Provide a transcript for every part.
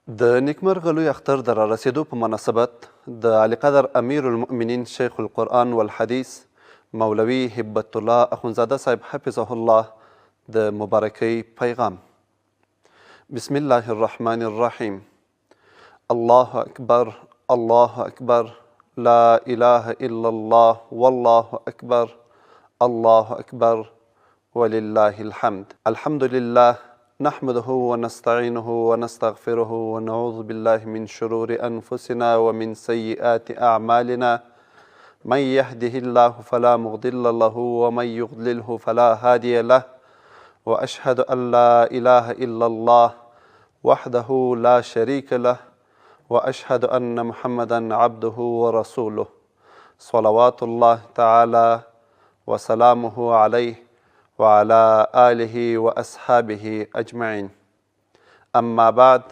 د نیکمرغه لوی اختر د رارسېدو په مناسبت د اعلی قدر امیر المؤمنین شیخ القرآن والحدیث مولوي هبت الله اخونزاده صاحب حفظه الله د مبارکۍ پیغام. بسم الله الرحمن الرحیم. الله اکبر الله اکبر لا اله الا الله والله اکبر الله اکبر ولله الحمد. الحمد لله نحمده ونستعينه ونستغفره ونعوذ بالله من شرور أنفسنا ومن سيئات أعمالنا من يهده الله فلا مضل له ومن يضلله فلا هادي له وأشهد أن لا إله إلا الله وحده لا شريك له وأشهد أن محمدا عبده ورسوله صلوات الله تعالى وسلامه عليه وعلى آله وأصحابه أجمعين. أما بعد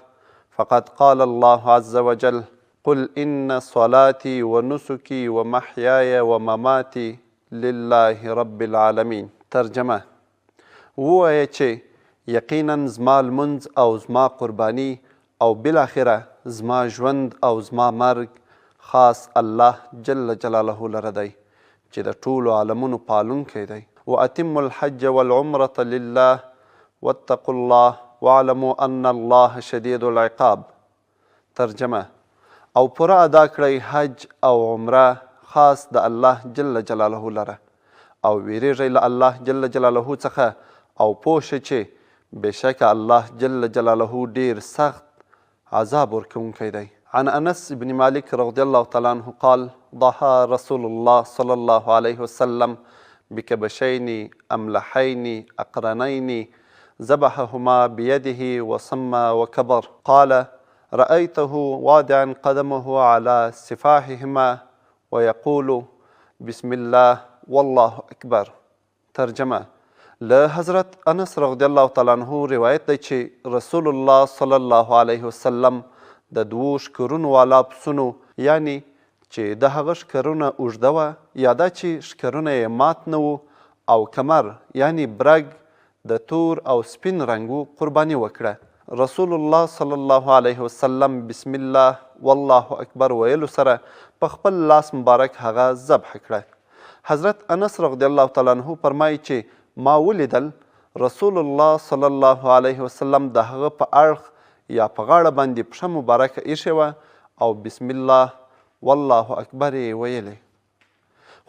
فقد قال الله عز وجل قل إن صلاتي ونسكي ومحياي ومماتي لله رب العالمين. ترجمه: ووایه چې یقینا زما لمونځ او زما قرباني او بالاخره زما ژوند او زما مرګ خاص الله جل جلاله لره دی چې د ټولو عالمونو پالونکی دی. وأتم الحج والعمرة لله واتقوا الله واعلموا أن الله شديد العقاب. ترجمه: او پوره ادا کړئ حج او عمره خاص د الله جل جلاله لره او ویریږئ له الله جل جلاله څخه او پوه شئ چې بېشکه الله جل جلاله ډیر سخت عذاب ورکوونکی دی. عن انس بن مالك رضي الله تعالى عنه قال: ضحى رسول الله صلى الله عليه وسلم بكبشين أملحين أقرنين ذبحهما بيده وصم وكبر. قال: رأيته واضعا قدمه على سفاحهما ويقول بسم الله والله أكبر. ترجمه: له حضرت انس رضی الله تعالی عنه روایت دی چې رسول الله صلی الله علیه وسلم د دوو شکرونو والا پسونو یعنی چې د هغه شکرونه اوږده وه یا دا چې شکرونه یې مات نه وو او کمر یعنی برګ د تور او سپین رنګ وو قرباني وکړه. رسول الله صلی الله علیه وسلم بسم الله والله اکبر ویلو سره په خپل لاس مبارک هغه ذبح کړه. حضرت انس رضی الله تعالی عنه فرمایي چې ما ولیدل رسول الله صلی الله علیه وسلم د هغه په اړخ یا په غاړه باندې پښه مبارکه ایښې وه او بسم الله والله اکبر یې ویلې.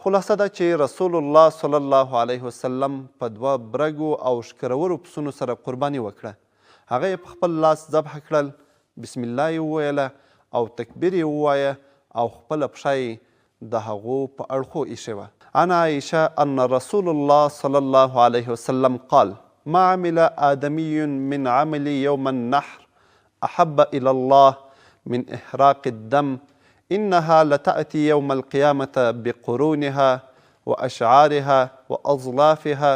خلاصه ده چې رسول الله صلی الله علیه وسلم په دوه برګو او شکرورو پسونو سره قرباني وکړه. هغه یې په خپل لاس ذبح کړل، بسم الله یې وویله او تکبیر یې ووایه او خپله پښه یې د هغو په اړخو ایښې وه. عن عائشه ان رسول الله صلی الله علیه وسلم قال: ما عمل آدمي من عمل يوم النحر احب الى الله من احراق الدم إنها لتأتي يوم القيامة بقرونها وأشعارها وأظلافها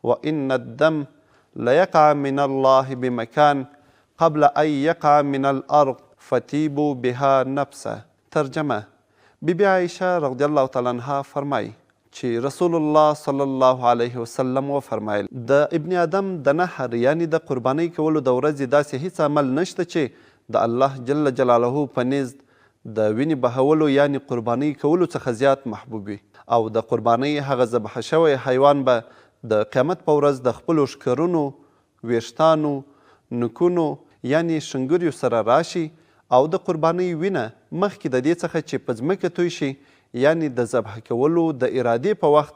وإن الدم ليقع من الله بمكان قبل أن يقع من الأرض فتيبوا بها نفسه. ترجمه: بیبي عایشه رضی الله تعالی عنها فرمایي چې رسول الله صلی الله علیه وسلم وفرمایل د ابن آدم د نحر یعنی د قربانۍ کولو د ورځې داسې هیڅ عمل نشته چې د الله جل جلاله په نزد د وینې بهولو یعنی قربانۍ کولو څخه زیات محبوب وي او د قربانۍ هغه ذبح شوی حیوان به د قیامت په ورځ د خپلو ښکرونو، ویښتانو، نوکونو یعنی شنګریو سره راشي او د قربانۍ وینه مخکې د دې څخه چې په ځمکه توی شي یعنی د ذبح کولو د ارادې په وخت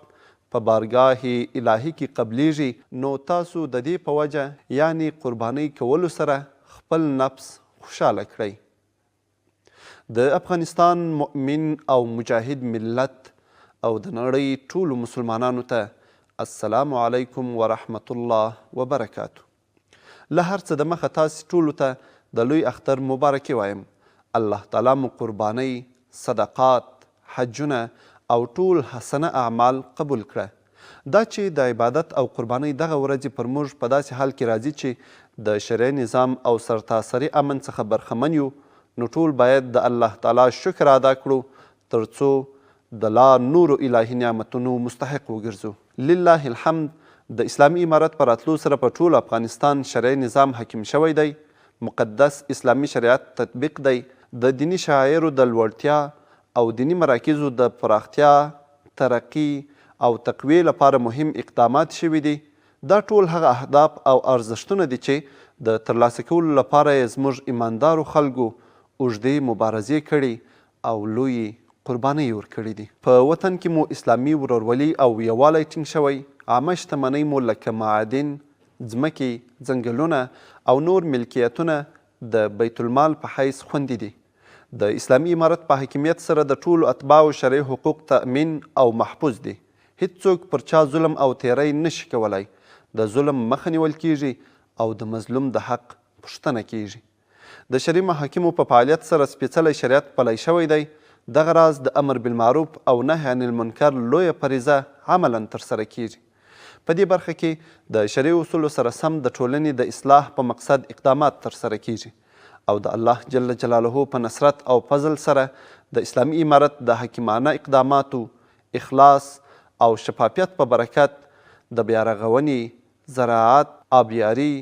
په بارگاه الهي کې قبلیږي. نو تاسو د دې په وجه یعنی قربانۍ کولو سره خپل نفس خوشحاله کړئ. د افغانستان مؤمن او مجاهد ملت او د نړۍ ټولو مسلمانانو ته السلام علیکم ورحمت الله وبرکاتو. له هر څه د مخه تاسې ټولو ته د لوی اختر مبارکي وایم. الله تعالی مو قربانۍ، صدقات، حجونه او ټول حسنه اعمال قبول کړه. دا چې د عبادت او قربانۍ دغه ورځې پر موږ په داسې حال کې راځي چې د شرعي نظام او سرتاسري امن څخه برخمن یو، نو ټول باید د الله تعالی شکر ادا کړو ترڅو د لا نورو الهي نعمتونو مستحق وګرځو. لله الحمد د اسلامي امارت په راتلو سره په ټول افغانستان شرعي نظام حاکم شوی دی. مقدس اسلامي شریعت تطبیق دی. د دینی شعایرو د لوړتیا او دینی مراکزو د پراختیا، ترقی او تقویې لپاره مهم اقدامات شوي دي. دا ټول هغه اهداف او ارزښتونه دي چې د ترلاسه کولو لپاره یې زموږ ایماندارو خلکو اوږدې مبارزې کړي او لویې قربانۍ ورکړي دي. په وطن کې مو اسلامي ورورولي او یووالی ټینګ شوی. عامه شتمنۍ مو لکه معادن، ځمکې، ځنګلونه او نور ملکیتونه د بیت المال په حیث خوندي دي. د اسلامي امارت په حاکمیت سره د ټولو اتباعو شرعي حقوق تأمین او محفوظ دي. هیڅوک پر چا ظلم او تیری نشي کولی. د ظلم مخه نیول کیږي او د مظلوم د حق پوښتنه کیږي. د شرعي محاکمو په فعالیت سره سپیڅلی شریعت پلی شوی دی. دغه راز د امر بالمعروف او نهی عن المنکر لویه فریضه عملا ترسره کیږي. په دې برخه کې د شرعي اصولو سره سم د ټولنې د اصلاح په مقصد اقدامات ترسره کیږي او د الله جل جلاله په نصرت او فضل سره د اسلامي امارت د حکیمانه اقداماتو، اخلاص او شفافیت په برکت د بیارغونې، زراعت، آبیاري،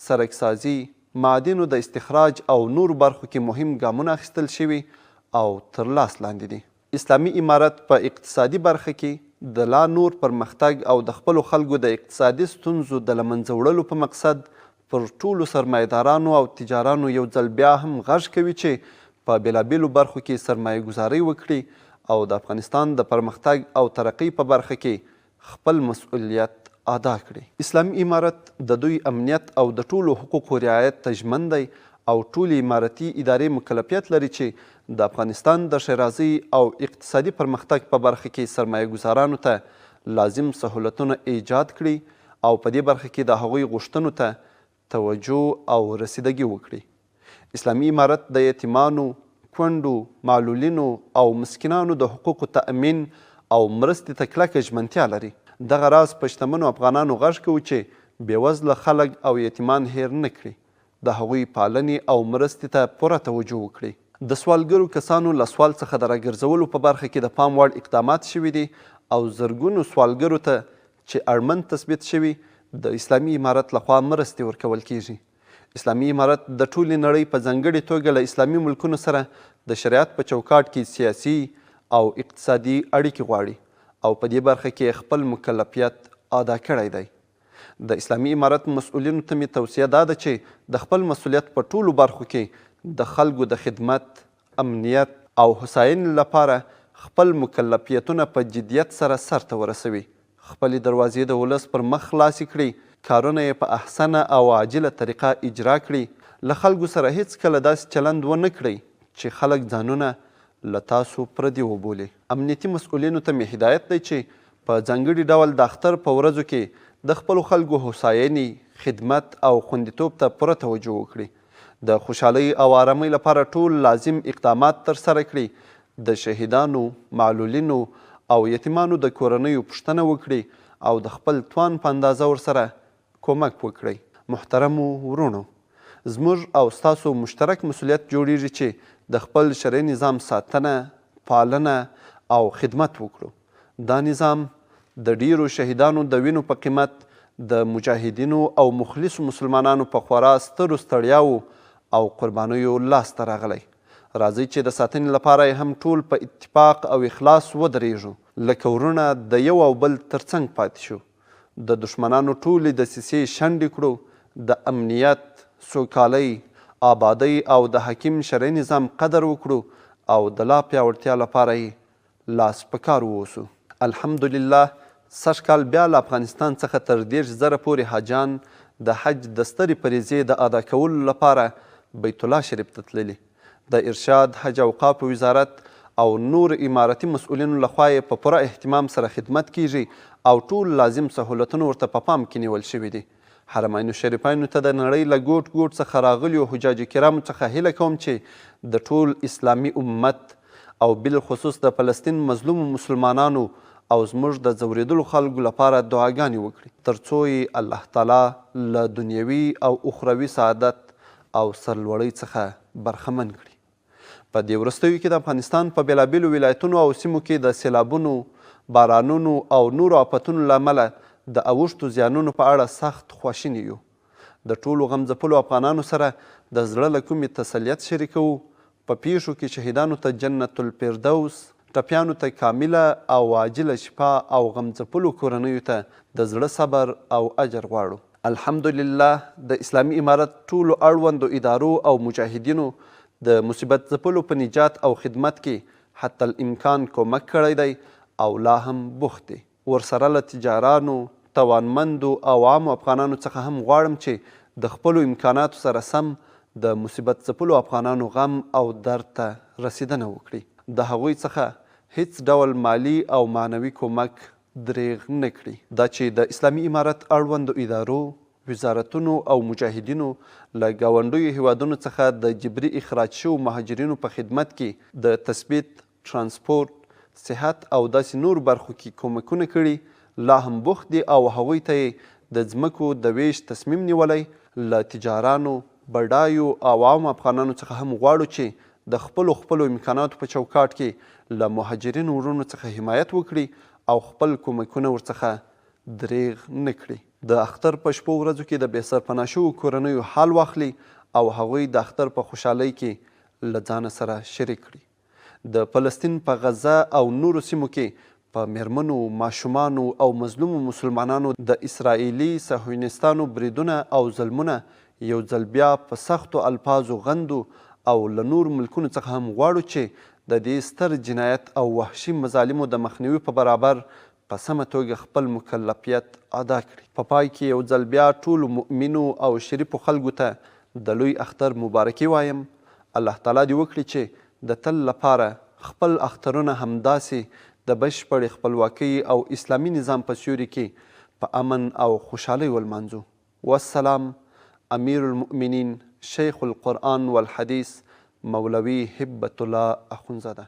سرکسازي، معادنو د استخراج او نورو برخو کې مهم ګامونه اخیستل شوي او تر لاس لاندې دي. اسلامي امارت په اقتصادي برخه کې د لا نور پرمختګ او د خپلو خلکو د اقتصادي ستونزو د له منځه وړلو په مقصد پر ټولو سرمایهدارانو او تجارانو یو ځل بیا هم غږ کوي چې په بېلابېلو برخو کې سرمایه ګذارۍ وکړي او د افغانستان د پرمختګ او ترقۍ په برخه کې خپل مسؤلیت ادا کړي. اسلامي امارت د دوی امنیت او د ټولو حقوقو رعایت ته ژمن دی او ټولې امارتي ادارې مکلفیت لري چې د افغانستان د ښېرازۍ او اقتصادي پرمختګ په برخه کې سرمایه ګذارانو ته لازم سهولتونه ایجاد کړي او په دې برخه کې د هغوی غوښتنو ته توجه او رسیدګي وکړي. اسلامي امارت د یتیمانو، کونډو، معلولینو او مسکینانو د حقوقو تأمین او مرستې ته کلکه ژمنتیا لري. دغه راز په شتمنو افغانانو غږ کوو چې بېوزله خلک او یتیمان هیر نه کړي. د هغوی پالنې او مرستې ته پوره توجه وکړي. د سوالګرو کسانو له سوال څخه د راګرځولو په برخه کې د پام وړ اقدامات شوي دي او زرګونو سوالګرو ته چې اړمن تثبیت شوي د اسلامي امارت لخوا مرستې ورکول کیږي. اسلامي امارت د ټولې نړۍ په ځانګړې توګه له اسلامي ملکونو سره د شریعت په چوکاټ کې سیاسي او اقتصادي اړیکې غواړي او په دې برخه کې خپل مکلفیت ادا کړی دی. د اسلامي امارت مسؤلینو ته مې توصیه دا ده چې د خپل مسؤلیت په ټولو برخو کې د خلکو د خدمت، امنیت او هوساینې لپاره خپل مکلفیتونه په جدیت سره سرته ورسوي. خپلې دروازې د ولس پر مخ خلاصې کړي، کارونه یې په احسنه او عاجله طریقه اجرا کړي. له خلکو سره هیڅکله داسې چلند ونه کړئ چې خلک ځانونه له تاسو پردي وبولي. امنیتي مسؤلینو ته مې هدایت دی چې په ځانګړي ډول د اختر په ورځو کې د خپلو خلکو هوساینې، خدمت او خوندیتوب ته پوره توجه وکړي. د خوشحالۍ او آرامۍ لپاره ټول لازم اقدامات ترسره کړي. د شهیدانو، معلولینو او یتیمانو د کورنیو پوښتنه وکړي او د خپل توان په اندازه ورسره کومک وکړئ. محترمو ورونو، زموږ او ستاسو مشترک مسؤلیت جوړیږي چې د خپل شرعي نظام ساتنه، پالنه او خدمت وکړو. دا نظام د ډیرو شهیدانو د وینو په قیمت د مجاهدینو او مخلصو مسلمانانو په خورا سترو ستړیاو او قربانیو لاسته راغلی. راځئ چې د ساتنې لپاره هم ټول په اتفاق او اخلاص ودرېږو، لکه ورونه د یو او بل ترڅنګ پاتې شو. د دشمنانو ټولې دسیسې شنډې کړو. د امنیت، سوکالۍ، آبادۍ او د حکیم شرعي نظام قدر وکړو او د لا پیاوړتیا لپاره یې لاس په کار ووسو. الحمدلله سږ کال بیا له افغانستان څخه تر 10 زره پورې حاجان د حج د سترې فریضې د ادا کولو لپاره بیت الله شریف ته تللي. د ارشاد، حج اوقاف وزارت او نور امارتي مسؤلینو لخوا یې په پوره اهتمام سره خدمت کیږي او ټول لازم سهولتونه ورته په پام کې نیول شوي دي. حرمینو شریفینو ته د نړۍ له ګوټ ګوټ څخه راغلیو حجاج کرامو څخه هیله کوم چې د ټول اسلامي امت او بالخصوص د فلسطین مظلومو مسلمانانو او زموږ د ځورېدلو خلکو لپاره دعاګانې وکړي ترڅو یې الله تعالی له دنیوي او اخروي سعادت او سرلوړۍ څخه برخمن کړي. په دې وروستیو کې د افغانستان په بېلابېلو ولایتونو او سیمو کې د سیلابونو، بارانونو او نورو آفتونو له امله د اوښتو زیانونو په اړه سخت خواشیني یو. د ټولو غم ځپلو افغانانو سره د زړه له کومې تسلیت شریکوو. په پیښو کې شهیدانو ته جنت الفردوس، ټپیانو ته کامله او عاجله شفا او غم ځپلو کورنیو ته د زړه صبر او اجر غواړو. الحمدلله د اسلامي امارت ټولو اړوندو ادارو او مجاهدینو د مصیبت ځپلو په نجات او خدمت کې حتی الامکان کومک کړی دی او لا هم بوخت دی. ورسره له تجارانو، توانمندو او عامو افغانانو څخه هم غواړم چې د خپلو امکاناتو سره سم د مصیبت ځپلو افغانانو غم او درد ته رسیدنه وکړي. د هغوی څخه هیڅ ډول مالی او معنوي کومک دریغ نه کړي. دا چې د اسلامي امارت اړوندو ادارو، وزارتونو او مجاهدینو له ګاونډیو هیوادونو څخه د جبري اخراج شوو مهاجرینو په خدمت کې د تثبیت، ترانسپورت، صحت او داسې نور برخو کې کومکونه کړي لا هم بوخت دي او هغوی ته یې د ځمکو د ویش تصمیم نیولی. له تجارانو، بډایو او عامو افغانانو څخه هم غواړو چې د خپلو امکاناتو په چوکاټ کې له مهاجرینو وروڼو څخه حمایت وکړي او خپل کومکونه ورڅخه دریغ نه کړي. د اختر په شپو ورځو کې د بې سرپناه شوو کورنیو حال واخلي او هغوی د اختر په خوشحالۍ کې له ځانه سره شریک کړي. د فلسطین په غزه او نورو سیمو کې په میرمنو، ماشومانو او مظلومو مسلمانانو د اسرائیلي صهیونیستانو بریدونه او ظلمونه یو ځل بیا په سختو الفاظو غندو او له نورو ملکونو څخه هم غواړو چې د دې ستر جنایت او وحشي مظالمو د مخنیوي په برابر په سمه توګه خپل مکلفیت ادا کړي. په پای کې یو ځل بیا ټولو مؤمنو او شریفو خلکو ته د لوی اختر مبارکي وایم. الله تعالی دې وکړي چې د تل لپاره خپل اخترونه همداسې د بشپړې خپلواکۍ او اسلامي نظام په سیوري کې په امن او خوشحالۍ ولمانځو. والسلام. امیر المؤمنین شیخ القرآن والحدیث مولوی هبة الله اخونزاده.